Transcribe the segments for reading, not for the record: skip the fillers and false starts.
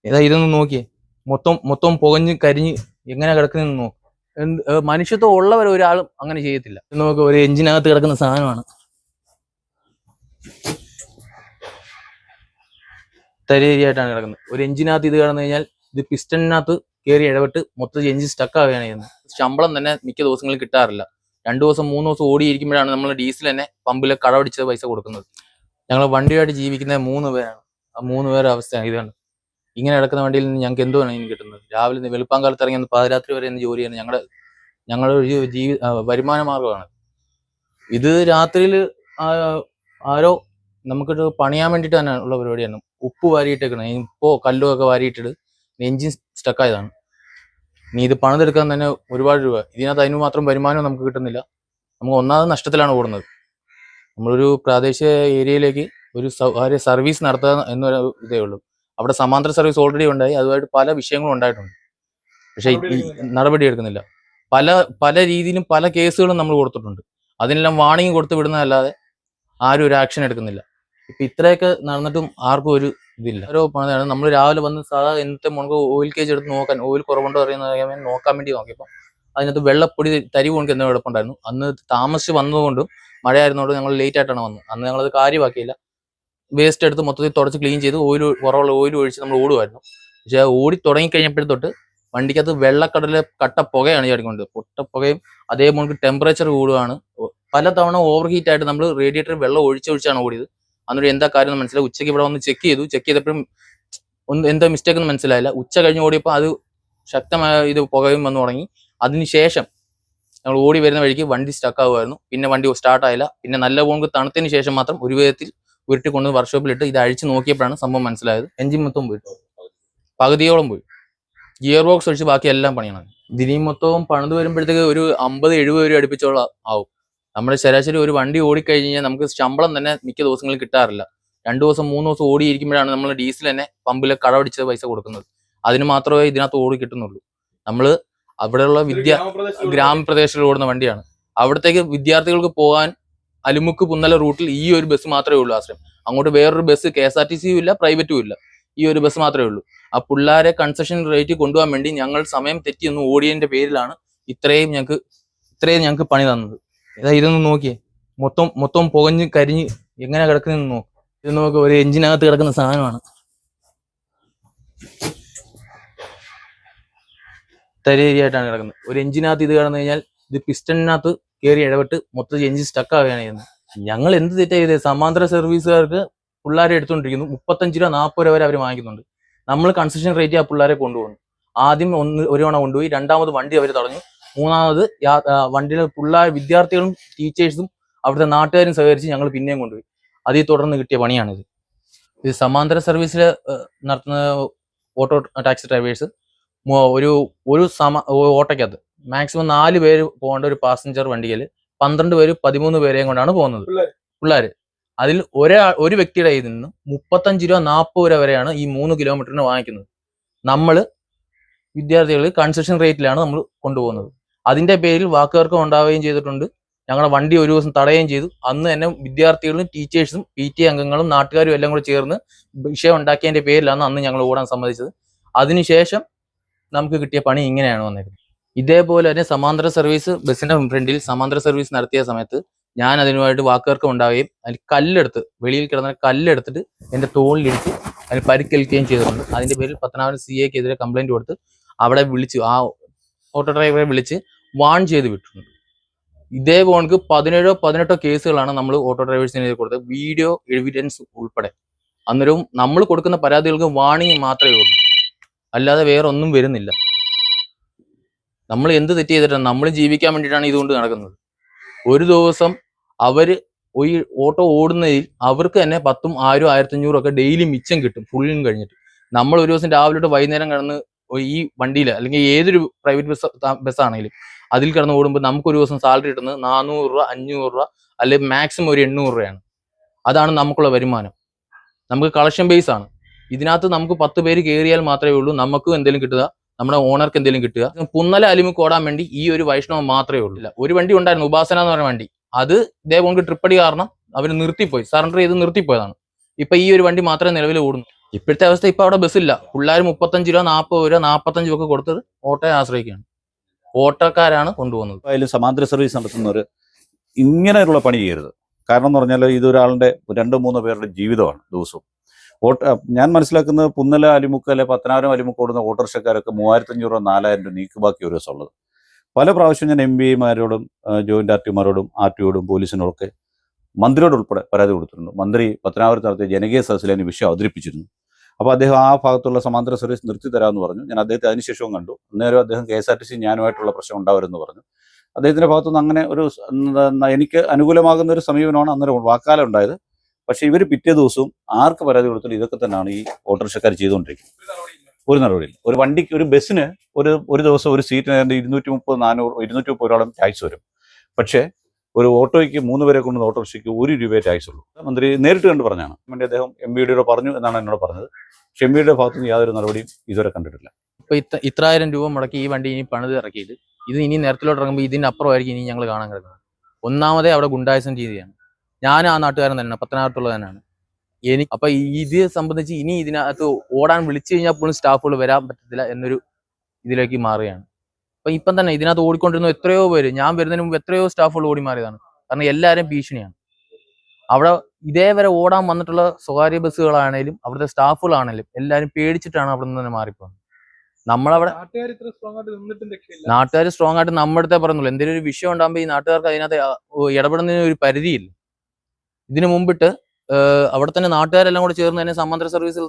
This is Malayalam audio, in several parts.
ഇതൊന്ന് നോക്കിയേ, മൊത്തം മൊത്തം പുകഞ്ഞ് കരിഞ്ഞ് എങ്ങനെ കിടക്കുന്ന നോക്കും. മനുഷ്യത്വം ഉള്ളവർ ഒരാളും അങ്ങനെ ചെയ്യത്തില്ല. നമുക്ക് ഒരു എഞ്ചിനകത്ത് കിടക്കുന്ന സാധനമാണ്. തരിയായിട്ടാണ് കിടക്കുന്നത്. ഒരു എഞ്ചിനകത്ത് ഇത് കിടന്നു കഴിഞ്ഞാൽ ഇത് പിസ്റ്റണിനകത്ത് കയറി ഇടപെട്ട് മൊത്തത്തിൽ എഞ്ചിൻ സ്റ്റക്ക് ആവുകയാണ് ചെയ്യുന്നത്. ശമ്പളം തന്നെ മിക്ക ദിവസങ്ങളിൽ കിട്ടാറില്ല. 2 ദിവസം 3 ദിവസം ഓടിയിരിക്കുമ്പോഴാണ് നമ്മൾ ഡീസൽ തന്നെ പമ്പിൽ കടപിടിച്ച പൈസ കൊടുക്കുന്നത്. ഞങ്ങൾ വണ്ടിയായിട്ട് ജീവിക്കുന്ന 3 പേരാണ്. ആ 3 പേരുടെ അവസ്ഥയാണ് ഇതാണ്. ഇങ്ങനെ കിടക്കുന്ന വണ്ടിയിൽ നിന്ന് ഞങ്ങൾക്ക് എന്തുവാണ് ഇനി കിട്ടുന്നത്? രാവിലെ നിന്ന് വെളുപ്പാങ്കാലത്ത് ഇറങ്ങി പാതിരാത്രി വരെ എന്ന് ജോലിയാണ് ഞങ്ങളുടെ ഒരു വരുമാന മാർഗമാണ്. ഇത് രാത്രിയിൽ ആരോ നമുക്കിട്ട് പണിയാൻ വേണ്ടിയിട്ട് തന്നെ ഉള്ള പരിപാടിയാണ്. ഉപ്പ് വാരിയിട്ടേക്കണം. ഉപ്പോ കല്ലോ ഒക്കെ വാരിയിട്ടിട്ട് എഞ്ചിൻ സ്റ്റക്കായതാണ്. നീ ഇത് പണിതെടുക്കാൻ തന്നെ ഒരുപാട് രൂപ. ഇതിനകത്ത് അതിന് മാത്രം വരുമാനം നമുക്ക് കിട്ടുന്നില്ല. നമുക്ക് ഒന്നാമത് നഷ്ടത്തിലാണ് ഓടുന്നത്. നമ്മളൊരു പ്രാദേശിക ഏരിയയിലേക്ക് ഒരു സർവീസ് നടത്തുക എന്നൊരു ഇതേ ഉള്ളൂ. അവിടെ സമാന്തര സർവീസ് ഓൾറെഡി ഉണ്ടായി. അതുമായിട്ട് പല വിഷയങ്ങളും ഉണ്ടായിട്ടുണ്ട്. പക്ഷെ ഈ നടപടി എടുക്കുന്നില്ല. പല രീതിയിലും പല കേസുകളും നമ്മൾ കൊടുത്തിട്ടുണ്ട്. അതിനെല്ലാം വാണിംഗ് കൊടുത്ത് വിടുന്നതല്ലാതെ ആരും ഒരു ആക്ഷൻ എടുക്കുന്നില്ല. ഇപ്പൊ ഇത്രയൊക്കെ നടന്നിട്ടും ആർക്കും ഒരു ഇതില്ല. ഓരോ പണിതാണ്. നമ്മൾ രാവിലെ വന്ന് സാധാ എന്നത്തെ മുൻപ് ഓയിൽ കേജ് എടുത്ത് നോക്കാൻ, ഓയിൽ കുറവുണ്ടോ അറിയാൻ നോക്കാൻ വേണ്ടി നോക്കിയപ്പോൾ അതിനകത്ത് വെള്ളപ്പൊടി തരി കൊണ്ട് എന്തോ കുഴപ്പമുണ്ടായിരുന്നു. അന്ന് താമസിച്ച് വന്നതുകൊണ്ടും മഴയായിരുന്നതുകൊണ്ട് ഞങ്ങൾ ലേറ്റ് ആയിട്ടാണ് വന്നത്. അന്ന് ഞങ്ങളത് കാര്യമാക്കിയില്ല. വേസ്റ്റ് എടുത്ത് മൊത്തത്തിൽ തുടച്ച് ക്ലീൻ ചെയ്ത് കുറവുള്ള ഓയിൽ ഒഴിച്ച് നമ്മൾ ഓടുമായിരുന്നു. പക്ഷെ ഓടി തുടങ്ങി കഴിഞ്ഞപ്പോഴത്തൊട്ട് വണ്ടിക്കകത്ത് വെള്ളക്കടലെ കട്ട പുകയാണ് ചാടിക്കൊണ്ടത്. പൊട്ട പുകയും അതേപോലെ ടെമ്പറേച്ചർ കൂടുകയാണ്. പല തവണ ഓവർ ഹീറ്റ് ആയിട്ട് നമ്മൾ റേഡിയേറ്ററിൽ വെള്ളം ഒഴിച്ചാണ് ഓടിയത്. അന്നൊരു എന്താ കാര്യം മനസ്സിലായി. ഉച്ചയ്ക്ക് ഇവിടെ വന്ന് ചെക്ക് ചെയ്തപ്പോഴും എന്താ മിസ്റ്റേക്ക് ഒന്നും മനസ്സിലായില്ല. ഉച്ച കഴിഞ്ഞ് ഓടിയപ്പോൾ അത് ശക്തമായ ഇത് പുകയും വന്നു തുടങ്ങി. അതിനുശേഷം ഞങ്ങൾ ഓടി വരുന്ന വഴിക്ക് വണ്ടി സ്റ്റക്ക് ആകുമായിരുന്നു. പിന്നെ വണ്ടി സ്റ്റാർട്ട് ആയില്ല. പിന്നെ നല്ല പോങ്ക് തണുത്തതിന് ശേഷം മാത്രം ഒരു വിധത്തിൽ ഉരുട്ടിക്കൊണ്ട് വർക്ക്ഷോപ്പിലിട്ട് ഇത് അഴിച്ച് നോക്കിയപ്പോഴാണ് സംഭവം മനസ്സിലായത്. എഞ്ചിൻ മൊത്തം പോയി, പകുതിയോളം പോയി. ഗിയർ ബോക്സ് ഒഴിച്ച് ബാക്കി എല്ലാം പണിയാണ്. ഇതിനി മൊത്തവും പണിത് വരുമ്പോഴത്തേക്ക് ഒരു 50-70 രൂപ അടുപ്പിച്ചോളം ആവും. നമ്മുടെ ശരാശരി ഒരു വണ്ടി ഓടിക്കഴിഞ്ഞാൽ നമുക്ക് ശമ്പളം തന്നെ മിക്ക ദിവസങ്ങളിൽ കിട്ടാറില്ല. 2 ദിവസം 3 ദിവസം ഓടിയിരിക്കുമ്പോഴാണ് നമ്മൾ ഡീസൽ തന്നെ പമ്പിൽ കടപിടിച്ച പൈസ കൊടുക്കുന്നത്. അതിന് മാത്രമേ ഇതിനകത്ത് ഓടി കിട്ടുന്നുള്ളൂ. നമ്മൾ അവിടെയുള്ള ഗ്രാമപ്രദേശത്തിൽ ഓടുന്ന വണ്ടിയാണ്. അവിടത്തേക്ക് വിദ്യാർത്ഥികൾക്ക് പോകാൻ അലുമുക്ക് പുന്നല റൂട്ടിൽ ഈ ഒരു ബസ് മാത്രമേ ഉള്ളൂ ആശ്രയം. അങ്ങോട്ട് വേറൊരു ബസ് KSRTCയും ഇല്ല, പ്രൈവറ്റും ഇല്ല. ഈ ഒരു ബസ് മാത്രമേ ഉള്ളൂ. ആ പിള്ളേരെ കൺസെഷൻ റേറ്റ് കൊണ്ടുപോകാൻ വേണ്ടി ഞങ്ങൾ സമയം തെറ്റിയൊന്ന് ഓടിയതിന്റെ പേരിലാണ് ഇത്രയും ഞങ്ങൾക്ക് പണി തന്നത്. ഇതൊന്ന് നോക്കിയേ, മൊത്തം പുകഞ്ഞ് കരിഞ്ഞ് എങ്ങനെ കിടക്കുന്ന നോക്കും. ഇത് നോക്ക്, ഒരു എഞ്ചിനകത്ത് കിടക്കുന്ന സാധനമാണ്. തരിയായിട്ടാണ് കിടക്കുന്നത്. ഒരു എഞ്ചിനകത്ത് ഇത് കിടന്നു കഴിഞ്ഞാൽ ഇത് പിസ്റ്റണിനകത്ത് കയറി ഇടപെട്ട് മൊത്തത്തിൽ എഞ്ചിൻ സ്റ്റക്ക് ആവുകയാണ് ചെയ്യുന്നത്. ഞങ്ങൾ എന്ത് തെറ്റാ ചെയ്തത്? സമാന്തര സർവീസുകാർക്ക് പിള്ളേരെ എടുത്തുകൊണ്ടിരിക്കുന്നു. 35 രൂപ 40 രൂപ വരെ അവർ വാങ്ങിക്കുന്നുണ്ട്. നമ്മൾ കൺസെഷൻ റേറ്റ് ആ പിള്ളേരെ കൊണ്ടുപോകുന്നു. ആദ്യം ഒരു തവണ കൊണ്ടുപോയി, രണ്ടാമത് വണ്ടി അവർ തടഞ്ഞു, മൂന്നാമത് വണ്ടിയിലെ വിദ്യാർത്ഥികളും ടീച്ചേഴ്സും അവിടുത്തെ നാട്ടുകാരും സഹകരിച്ച് ഞങ്ങൾ പിന്നെയും കൊണ്ടുപോയി. അതിൽ തുടർന്ന് കിട്ടിയ പണിയാണിത്. ഇത് സമാന്തര സർവീസിൽ നടത്തുന്ന ഓട്ടോ ടാക്സി ഡ്രൈവേഴ്സ് ഒരു ഓട്ടോയ്ക്കകത്ത് മാക്സിമം 4 പേര് പോകേണ്ട ഒരു പാസഞ്ചർ വണ്ടിയിൽ 12 പേര് 13 പേരെയും കൊണ്ടാണ് പോകുന്നത് പിള്ളേര്. അതിൽ ഒരു വ്യക്തിയുടെ കയ്യിൽ നിന്ന് 35 രൂപ 40 രൂപ വരെയാണ് ഈ 3 കിലോമീറ്ററിന് വാങ്ങിക്കുന്നത്. നമ്മൾ വിദ്യാർത്ഥികൾ കൺസെഷൻ റേറ്റിലാണ് നമ്മൾ കൊണ്ടുപോകുന്നത്. അതിന്റെ പേരിൽ വാക്കുതർക്കം ഉണ്ടാവുകയും ചെയ്തിട്ടുണ്ട്. ഞങ്ങളുടെ വണ്ടി ഒരു ദിവസം തടയുകയും ചെയ്തു. അന്ന് തന്നെ വിദ്യാർത്ഥികളും ടീച്ചേഴ്സും PTA അംഗങ്ങളും നാട്ടുകാരും എല്ലാം കൂടെ ചേർന്ന് വിഷയം ഉണ്ടാക്കിയതിന്റെ പേരിലാണ് അന്ന് ഞങ്ങൾ ഓടാൻ സമ്മതിച്ചത്. അതിനുശേഷം നമുക്ക് കിട്ടിയ പണി ഇങ്ങനെയാണ് വന്നിരുന്നത്. ഇതേപോലെ തന്നെ സമാന്തര സർവീസ് ബസ്സിന്റെ ഫ്രണ്ടിൽ സമാന്തര സർവീസ് നടത്തിയ സമയത്ത് ഞാൻ അതിനുമായിട്ട് വാക്കുതർക്കം ഉണ്ടാവുകയും അതിൽ വെളിയിൽ കിടന്ന കല്ലെടുത്തിട്ട് എന്റെ തോളിലിടിച്ച് അതിന് പരിക്കേൽക്കുകയും ചെയ്തിട്ടുണ്ട്. അതിന്റെ പേരിൽ പത്തനാപുരം CAക്കെതിരെ കംപ്ലൈന്റ് കൊടുത്ത് അവിടെ വിളിച്ചു, ആ ഓട്ടോ ഡ്രൈവറെ വിളിച്ച് വാൺ ചെയ്ത് വിട്ടിട്ടുണ്ട്. ഇതേപോലെ 17-18 കേസുകളാണ് നമ്മൾ ഓട്ടോ ഡ്രൈവേഴ്സിനെതിരെ കൊടുത്തത്, വീഡിയോ എവിഡൻസ് ഉൾപ്പെടെ. അന്നേരവും നമ്മൾ കൊടുക്കുന്ന പരാതികൾക്ക് വാണിംഗ് മാത്രമേ ഉള്ളൂ, അല്ലാതെ വേറെ ഒന്നും വരുന്നില്ല. നമ്മൾ എന്ത് തെറ്റ് ചെയ്തിട്ടാണ്? നമ്മൾ ജീവിക്കാൻ വേണ്ടിയിട്ടാണ് ഇതുകൊണ്ട് നടക്കുന്നത്. ഒരു ദിവസം അവര് ഈ ഓട്ടോ ഓടുന്നതിൽ അവർക്ക് തന്നെ 10,000, 1000, 1500 ഒക്കെ ഡെയിലി മിച്ചം കിട്ടും ഫുള്ളും കഴിഞ്ഞിട്ട്. നമ്മൾ ഒരു ദിവസം രാവിലെ തൊട്ട് വൈകുന്നേരം കിടന്ന് ഈ വണ്ടിയിൽ അല്ലെങ്കിൽ ഏതൊരു പ്രൈവറ്റ് ബസ്സാണെങ്കിലും അതിൽ കിടന്ന് ഓടുമ്പോൾ നമുക്കൊരു ദിവസം സാലറി കിട്ടുന്നത് 400 രൂപ, 500 രൂപ, അല്ലെങ്കിൽ മാക്സിമം ഒരു 800 രൂപയാണ്. അതാണ് നമുക്കുള്ള വരുമാനം. നമുക്ക് കളക്ഷൻ ബേസ് ആണ്. ഇതിനകത്ത് നമുക്ക് 10 പേര് കയറിയാൽ മാത്രമേ ഉള്ളൂ നമുക്ക് എന്തെങ്കിലും കിട്ടുക, നമ്മുടെ ഓണർക്ക് എന്തെങ്കിലും കിട്ടുക. പുന്നല അലിമുക്ക് ഓടാൻ വേണ്ടി ഈ ഒരു വൈഷ്ണവം മാത്രമേ ഉള്ളൂ. ഒരു വണ്ടി ഉണ്ടായിരുന്നു, ഉപാസന എന്ന് പറഞ്ഞ വണ്ടി. അത് ഇതേപോലെ ട്രിപ്പടി കാരണം അവർ നിർത്തിപ്പോയി, സറണ്ടർ ചെയ്ത് നിർത്തിപ്പോയതാണ്. ഇപ്പൊ ഈ ഒരു വണ്ടി മാത്രമേ നിലവിൽ ഓടുന്നു. ഇപ്പോഴത്തെ അവസ്ഥ ഇപ്പൊ അവിടെ ബസ്സില്ല. പിള്ളേർ 35 രൂപ 40 രൂപ 45 ഒക്കെ കൊടുത്തത് ഓട്ടോയെ ആശ്രയിക്കുകയാണ്. ഓട്ടോക്കാരാണ് കൊണ്ടുപോകുന്നത്. അതിൽ സമാന്തര സർവീസ് നടത്തുന്നവർ ഇങ്ങനെയുള്ള പണി ചെയ്യരുത്. കാരണം എന്ന് പറഞ്ഞാൽ ഇതൊരാളുടെ 2-3 പേരുടെ ജീവിതമാണ് ദിവസവും. ഞാൻ മനസ്സിലാക്കുന്നത് പുന്നല അലിമുക്ക് അല്ലെ പത്തനാപുരം അലിമുക്ക് ഓടുന്ന ഓട്ടോറിക്ഷക്കാരൊക്കെ 3500 രൂപ 4000 രൂപ നീക്ക് ബാക്കി ഒരു ദിവസം ഉള്ളത്. പല പ്രാവശ്യം ഞാൻ MBമാരോടും ജോയിന്റ് RTമാരോടും RTയോടും പോലീസിനോടൊക്കെ മന്ത്രിയോട് ഉൾപ്പെടെ പരാതി കൊടുത്തിട്ടുണ്ട്. മന്ത്രി പത്തനാപുരത്ത് നടത്തിയ ജനകീയ സദസ്സിൽ അതിന് വിഷയം അവതരിപ്പിച്ചിരുന്നു. അപ്പോൾ അദ്ദേഹം ആ ഭാഗത്തുള്ള സമാന്തര സർവീസ് നിർത്തി തരാമെന്ന് പറഞ്ഞു. ഞാൻ അദ്ദേഹത്തെ അതിനുശേഷവും കണ്ടു. അന്നേരം അദ്ദേഹം KSRTC ഞാനുമായിട്ടുള്ള പ്രശ്നം ഉണ്ടാവരുമെന്ന് പറഞ്ഞു. അദ്ദേഹത്തിൻ്റെ ഭാഗത്തുനിന്ന് അങ്ങനെ ഒരു എനിക്ക് അനുകൂലമാകുന്ന ഒരു സമീപനമാണ് അന്നേരം വാക്കാലം ഉണ്ടായത്. പക്ഷേ ഇവർ പിറ്റേ ദിവസവും ആർക്ക് പരാതി കൊടുത്താലും ഇതൊക്കെ തന്നെയാണ് ഈ ഓട്ടോറിക്ഷക്കാർ ചെയ്തുകൊണ്ടിരിക്കുന്നത്. ഒരു നടപടിയില്ല. ഒരു വണ്ടിക്ക് ഒരു ബസ്സിന് ഒരു ദിവസം ഒരു സീറ്റിന് 230-400-230 രൂപയോളം ടാക്സ് വരും. പക്ഷേ ഒരു ഓട്ടോയ്ക്ക് 3 പേരെ കൊണ്ടുവന്ന ഓട്ടോറിക്ഷയ്ക്ക് 1 രൂപയെ ടാക്സ് ഉള്ളൂ. മന്ത്രി നേരിട്ട് കണ്ട് പറഞ്ഞാണ്. വേണ്ടി അദ്ദേഹം MBയുടെ പറഞ്ഞു എന്നാണ് എന്നോട് പറഞ്ഞത്. പക്ഷെ MBയുടെ ഭാഗത്തുനിന്ന് യാതൊരു നടപടിയും ഇതുവരെ കണ്ടിട്ടില്ല. ഇപ്പൊ ഇത്രായിരം രൂപ മുടക്കി ഈ വണ്ടി ഇനി പണിത് ഇറക്കിയിട്ട് ഇത് ഇനി നേരത്തിലോട്ട് ഇറങ്ങുമ്പോൾ ഇതിന്റെ അപ്പുറമായിരിക്കും ഇനി ഞങ്ങൾ കാണാൻ കിടക്കുന്നത്. ഒന്നാമതേ അവിടെ ഗുണ്ടായസം രീതിയാണ്. ഞാൻ ആ നാട്ടുകാരൻ തന്നെയാണ്, പത്തനാപുരത്തുള്ള തന്നെയാണ്. അപ്പൊ ഇത് സംബന്ധിച്ച് ഇനി ഇതിനകത്ത് ഓടാൻ വിളിച്ചു കഴിഞ്ഞാൽ പോലും സ്റ്റാഫുകൾ വരാൻ പറ്റത്തില്ല എന്നൊരു ഇതിലേക്ക് മാറുകയാണ്. അപ്പൊ ഇപ്പം തന്നെ ഇതിനകത്ത് ഓടിക്കൊണ്ടിരുന്ന എത്രയോ പേര്, ഞാൻ വരുന്നതിന് മുമ്പ് എത്രയോ സ്റ്റാഫുകൾ ഓടി മാറിയതാണ്. കാരണം എല്ലാവരും ഭീഷണിയാണ്. അവിടെ ഇതേവരെ ഓടാൻ വന്നിട്ടുള്ള സ്വകാര്യ ബസ്സുകളാണേലും അവിടുത്തെ സ്റ്റാഫുകളാണേലും എല്ലാവരും പേടിച്ചിട്ടാണ് അവിടെ നിന്ന് തന്നെ മാറിപ്പോകുന്നത്. നമ്മളവിടെ നാട്ടുകാർ സ്ട്രോങ് ആയിട്ട് നമ്മുടെ അടുത്തേ പറയുന്നുള്ളൂ. എന്തെങ്കിലും ഒരു വിഷയം ഉണ്ടാകുമ്പോൾ ഈ നാട്ടുകാർക്ക് അതിനകത്ത് ഇടപെടുന്നതിന് ഒരു പരിധിയില്ല. ഇതിനു മുമ്പിട്ട് അവിടെ തന്നെ നാട്ടുകാരെല്ലാം കൂടെ ചേർന്ന് തന്നെ സമാന്തര സർവീസിൽ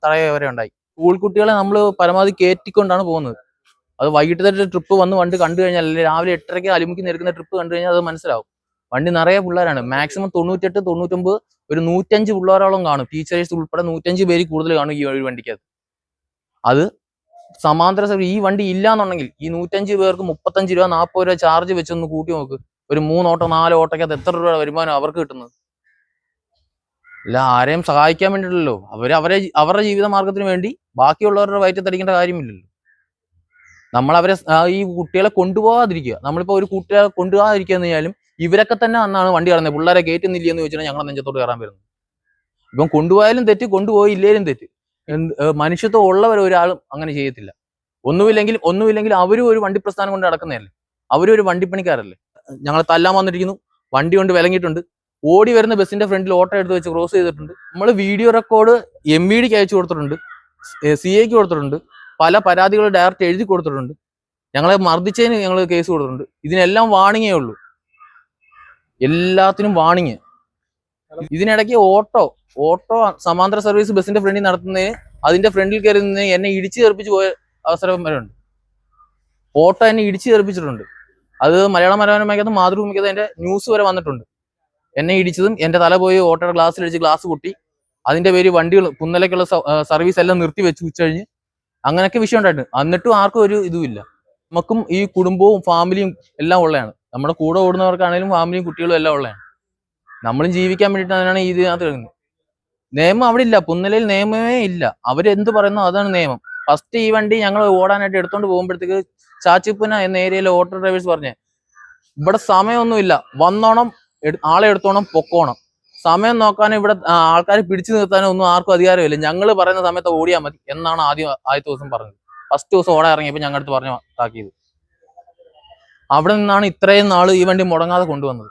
തടയ വരെ ഉണ്ടായി. സ്കൂൾ കുട്ടികളെ നമ്മൾ പരമാവധി കയറ്റിക്കൊണ്ടാണ് പോകുന്നത്. അത് വൈകിട്ടത്തെ ട്രിപ്പ് വന്ന് വണ്ടി കണ്ടു കഴിഞ്ഞാൽ, അല്ലെങ്കിൽ രാവിലെ 8:30 അലിമുക്കി നിൽക്കുന്ന ട്രിപ്പ് കണ്ടു കഴിഞ്ഞാൽ അത് മനസ്സിലാവും. വണ്ടി നിറയെ പിള്ളേരാണ്. മാക്സിമം 98-99 ഒരു 105 പിള്ളേരോളം കാണും. ടീച്ചേഴ്സ് ഉൾപ്പെടെ 105 പേര് കൂടുതൽ കാണും ഈ ഒരു വണ്ടിക്കകത്ത്. അത് സമാന്തര സർവീസ് ഈ വണ്ടി ഇല്ലാന്നുണ്ടെങ്കിൽ ഈ 105 പേർക്ക് 35 രൂപ 40 രൂപ ചാർജ് വെച്ചൊന്ന് കൂട്ടി നോക്ക്. ഒരു 3 ഓട്ടോ 4 ഓട്ടോക്കകത്ത് എത്ര രൂപ വരുമാനം അവർക്ക് കിട്ടുന്നത്? അല്ല, ആരെയും സഹായിക്കാൻ വേണ്ടിയിട്ടല്ലോ. അവരുടെ ജീവിത മാർഗത്തിന് വേണ്ടി ബാക്കിയുള്ളവരുടെ വയറ്റത്തടിക്കേണ്ട കാര്യമില്ലല്ലോ. നമ്മളവരെ ഈ കുട്ടികളെ കൊണ്ടുപോകാതിരിക്കുക. നമ്മളിപ്പോ ഒരു കുട്ടികളെ കൊണ്ടുപോകാതിരിക്കുക എന്ന് കഴിഞ്ഞാലും ഇവരൊക്കെ തന്നെ അന്നാണ് വണ്ടി കടന്നത്. പിള്ളേരെ കയറ്റുന്നില്ല എന്ന് ചോദിച്ചാൽ ഞങ്ങളെ നെഞ്ചത്തോട്ട് കയറാൻ വരുന്നത്. ഇപ്പം കൊണ്ടുപോയാലും തെറ്റ്, കൊണ്ടുപോയില്ലേലും തെറ്റ്. മനുഷ്യത്വം ഉള്ളവർ ഒരാളും അങ്ങനെ ചെയ്യത്തില്ല. ഒന്നുമില്ലെങ്കിൽ അവരും ഒരു വണ്ടി പ്രസ്ഥാനം കൊണ്ട് നടക്കുന്നതല്ലേ. അവരും ഒരു വണ്ടിപ്പണിക്കാരല്ലേ. ഞങ്ങൾ തല്ലാൻ വന്നിരിക്കുന്നു, വണ്ടി കൊണ്ട് വിലങ്ങിയിട്ടുണ്ട്, ഓടി വരുന്ന ബസ്സിന്റെ ഫ്രണ്ടിൽ ഓട്ടോ എടുത്ത് വെച്ച് ക്രോസ് ചെയ്തിട്ടുണ്ട്. നമ്മൾ വീഡിയോ റെക്കോർഡ് MVDക്ക് അയച്ചു കൊടുത്തിട്ടുണ്ട്, CAക്ക് കൊടുത്തിട്ടുണ്ട്, പല പരാതികൾ ഡയറക്റ്റ് എഴുതി കൊടുത്തിട്ടുണ്ട്. ഞങ്ങളെ മർദ്ദിച്ചതിന് ഞങ്ങൾ കേസ് കൊടുത്തിട്ടുണ്ട്. ഇതിനെല്ലാം വാണിങ്ങേ ഉള്ളൂ, എല്ലാത്തിനും വാണിങ്. ഇതിനിടയ്ക്ക് ഓട്ടോ സമാന്തര സർവീസ് ബസ്സിന്റെ ഫ്രണ്ടിൽ നടത്തുന്നതിന് അതിന്റെ ഫ്രണ്ടിൽ കയറി നിന്ന് എന്നെ ഇടിച്ചു തെറിപ്പിച്ച് പോയ അവസരം വരെ ഉണ്ട്. ഓട്ടോ എന്നെ ഇടിച്ചു തെറിപ്പിച്ചിട്ടുണ്ട്. അത് മലയാള മനോരമയ്ക്കകത്ത് മാതൃഭൂമിക്കകത്ത് എന്റെ ന്യൂസ് വരെ വന്നിട്ടുണ്ട്. എന്നെ ഇടിച്ചതും എന്റെ തല പോയി ഓട്ടോയുടെ ഗ്ലാസ്സിലടിച്ച് ഗ്ലാസ് പൊട്ടി. അതിന്റെ പേര് വണ്ടികൾ കുന്നലേക്കുള്ള സർവീസ് എല്ലാം നിർത്തി വെച്ച് ഉച്ചകഴിഞ്ഞ് അങ്ങനെയൊക്കെ വിഷയം ഉണ്ടായിട്ടുണ്ട്. എന്നിട്ടും ആർക്കും ഒരു ഇതുമില്ല. നമുക്കും ഈ കുടുംബവും ഫാമിലിയും എല്ലാം ഉള്ളതാണ്. നമ്മുടെ കൂടെ ഓടുന്നവർക്കാണെങ്കിലും ഫാമിലിയും കുട്ടികളും എല്ലാം ഉള്ളതാണ്. നമ്മളും ജീവിക്കാൻ വേണ്ടിയിട്ട് അതിനാണ് ഇതിനകത്ത് കിടക്കുന്നത്. നിയമം അവിടെ ഇല്ല. പുന്നലയിൽ നിയമമേ ഇല്ല. അവരെന്ത് പറയുന്നോ അതാണ് നിയമം. ഫസ്റ്റ് ഈ വണ്ടി ഞങ്ങൾ ഓടാനായിട്ട് എടുത്തോണ്ട് പോകുമ്പോഴത്തേക്ക് ചാച്ചിപ്പുന എന്ന ഏരിയയിലെ ഓട്ടോ ഡ്രൈവേഴ്സ് പറഞ്ഞേ, ഇവിടെ സമയമൊന്നുമില്ല, വന്നോണം, ആളെ എടുത്തോണം, പൊക്കോണം. സമയം നോക്കാനും ഇവിടെ ആൾക്കാരെ പിടിച്ചു നിർത്താനും ഒന്നും ആർക്കും അധികാരമില്ല. ഞങ്ങൾ പറയുന്ന സമയത്ത് ഓടിയാൽ മതി എന്നാണ് ആദ്യത്തെ ദിവസം പറഞ്ഞത്. ഫസ്റ്റ് ദിവസം ഓടാൻ ഇറങ്ങിയപ്പോൾ ഞങ്ങളുടെ അടുത്ത് പറഞ്ഞു താക്കിയത്. അവിടെ നിന്നാണ് ഇത്രയും നാള് ഈ വണ്ടി മുടങ്ങാതെ കൊണ്ടുവന്നത്.